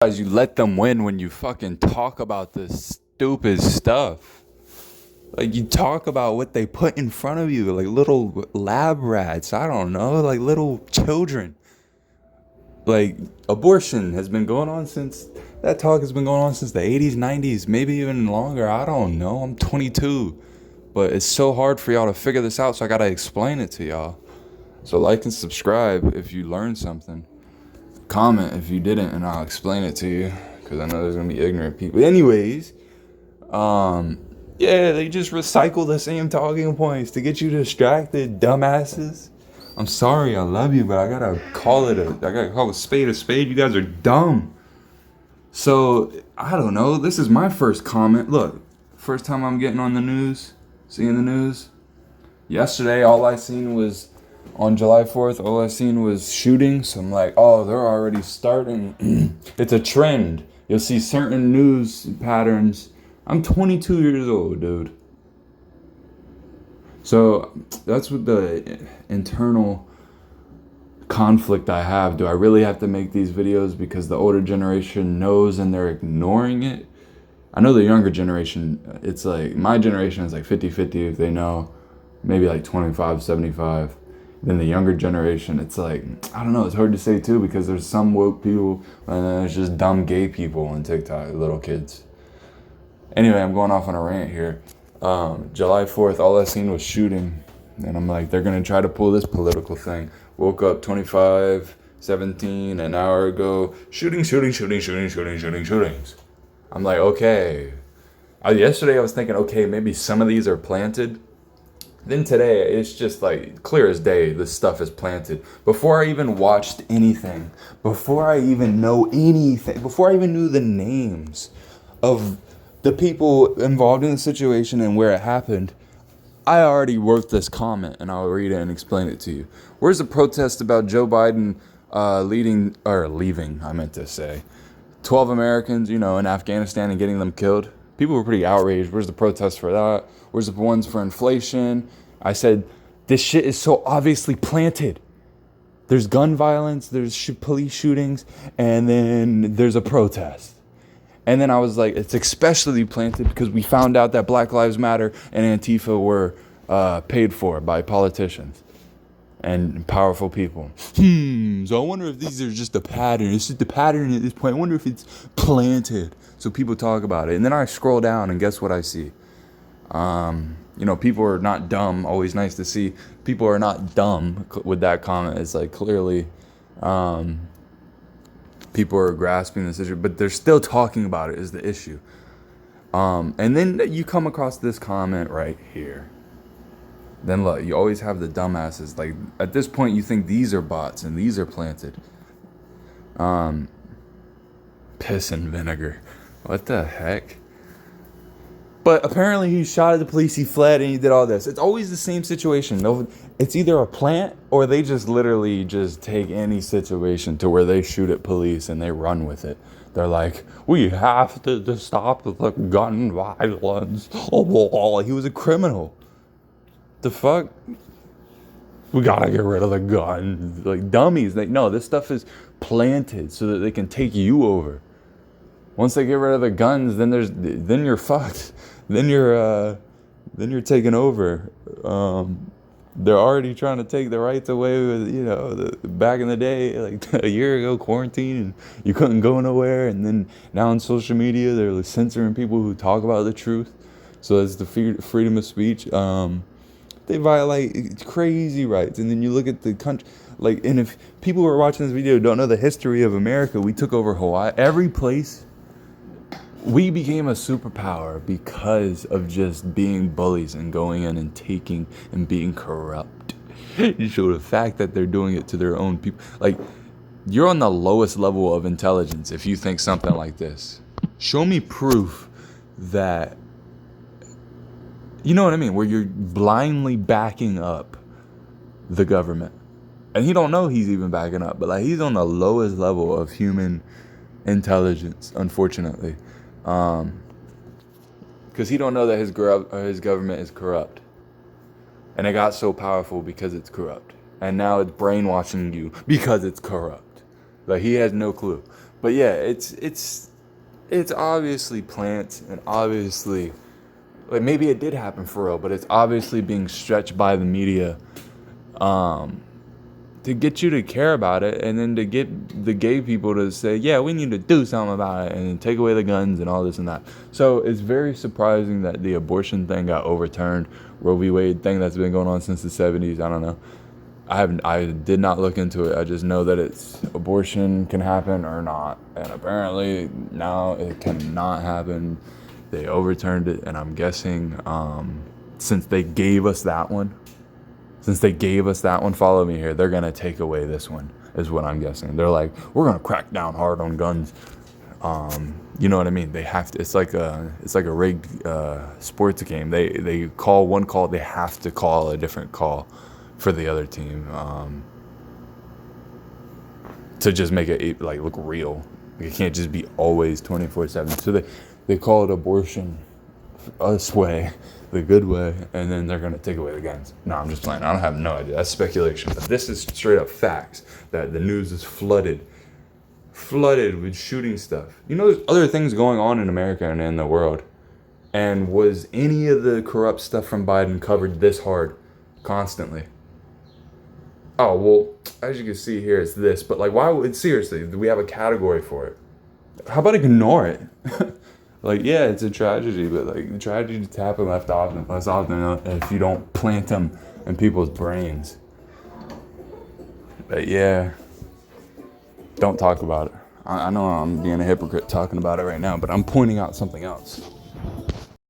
You let them win when you fucking talk about this stupid stuff. Like, you talk about what they put in front of you, like little lab rats. I don't know, like little children. Like, abortion has been going on since that talk has been going on since the 80s, 90s, maybe even longer. I don't know. I'm 22, but it's so hard for y'all to figure this out, so I gotta explain it to y'all. So like and subscribe if you learned something. Comment if you didn't, and I'll explain it to you, because I know there's gonna be ignorant people. Anyways, yeah, they just recycle the same talking points to get you distracted, dumbasses. I'm sorry, I love you, but I gotta call a spade a spade. You guys are dumb. So I don't know. This is my first comment. Look, first time I'm getting on the news, seeing the news. Yesterday, all I seen was on July 4th. All I seen was shootings. I'm like, oh, they're already starting. It's a trend. You'll see certain news patterns. I'm 22 years old, dude. So that's what the internal conflict I have. Do I really have to make these videos because the older generation knows and they're ignoring it? I know the younger generation, it's like, my generation is like 50-50 if they know, maybe like 25-75. Then the younger generation, it's like, I don't know, it's hard to say too, because there's some woke people and then there's just dumb gay people on TikTok, little kids. Anyway, I'm going off on a rant here. July 4th, all I seen was shooting. And I'm like, they're going to try to pull this political thing. Woke up 25-17 an hour ago. Shootings. I'm like, okay. Yesterday I was thinking, okay, maybe some of these are planted. Then today, it's just like clear as day, this stuff is planted. Before I even watched anything, before I even know anything, before I even knew the names of the people involved in the situation and where it happened, I already wrote this comment, and I'll read it and explain it to you. Where's the protest about Joe Biden leaving, I meant to say, 12 Americans, in Afghanistan and getting them killed? People were pretty outraged. Where's the protest for that? Where's the ones for inflation? I said, this shit is so obviously planted. There's gun violence, there's police shootings, and then there's a protest. And then I was like, it's especially planted because we found out that Black Lives Matter and Antifa were paid for by politicians and powerful people. So I wonder if these are just a pattern. It's just a pattern at this point. I wonder if it's planted. So people talk about it. And then I scroll down and guess what I see? People are not dumb. Always nice to see. People are not dumb with that comment. It's like clearly people are grasping this issue, but they're still talking about it is the issue. And then you come across this comment right here. Then look, you always have the dumbasses. Like, at this point, you think these are bots and these are planted. Piss and vinegar. What the heck? But apparently he shot at the police, he fled, and he did all this. It's always the same situation. No, it's either a plant or they just literally just take any situation to where they shoot at police and they run with it. They're like, we have to stop the gun violence. Oh, he was a criminal. The fuck? We gotta get rid of the gun. Like dummies. No, this stuff is planted so that they can take you over. Once they get rid of the guns, then you're fucked. Then you're taken over. They're already trying to take the rights away with, back in the day, like a year ago, quarantine, and you couldn't go nowhere. And then now on social media, they're like censoring people who talk about the truth. So it's the freedom of speech. They violate crazy rights. And then you look at the country, and if people who are watching this video don't know the history of America, we took over Hawaii. Every place. We became a superpower because of just being bullies and going in and taking and being corrupt. So the fact that they're doing it to their own people, like, you're on the lowest level of intelligence if you think something like this. Show me proof that, you know what I mean, where you're blindly backing up the government. And he don't know he's even backing up, but he's on the lowest level of human intelligence, unfortunately. Because he don't know that his government is corrupt. And it got so powerful because it's corrupt. And now it's brainwashing you because it's corrupt. He has no clue. But yeah, it's obviously plants, and obviously, like, maybe it did happen for real, but it's obviously being stretched by the media to get you to care about it, and then to get the gay people to say, yeah, we need to do something about it, and then take away the guns and all this and that. So it's very surprising that the abortion thing got overturned. Roe v. Wade thing that's been going on since the 70s. I don't know. I did not look into it. I just know that it's abortion can happen or not, and apparently now it cannot happen. They overturned it, and I'm guessing since they gave us that one, follow me here, they're gonna take away this one, is what I'm guessing. They're like, we're gonna crack down hard on guns. You know what I mean? They have to. It's like a rigged sports game. They call one call, they have to call a different call for the other team, to just make it like look real. It can't just be always 24/7. So they call it abortion this way, the good way, and then they're gonna take away the guns. No, I'm just playing. I don't have no idea. That's speculation. But this is straight up facts that the news is flooded with shooting stuff. You know, there's other things going on in America and in the world. And was any of the corrupt stuff from Biden covered this hard constantly? Oh, well, as you can see here, it's this. But, like, why would, seriously, do we have a category for it? How about ignore it? Like, yeah, it's a tragedy, but, like, the tragedies happen less often if you don't plant them in people's brains. But, yeah, don't talk about it. I know I'm being a hypocrite talking about it right now, but I'm pointing out something else.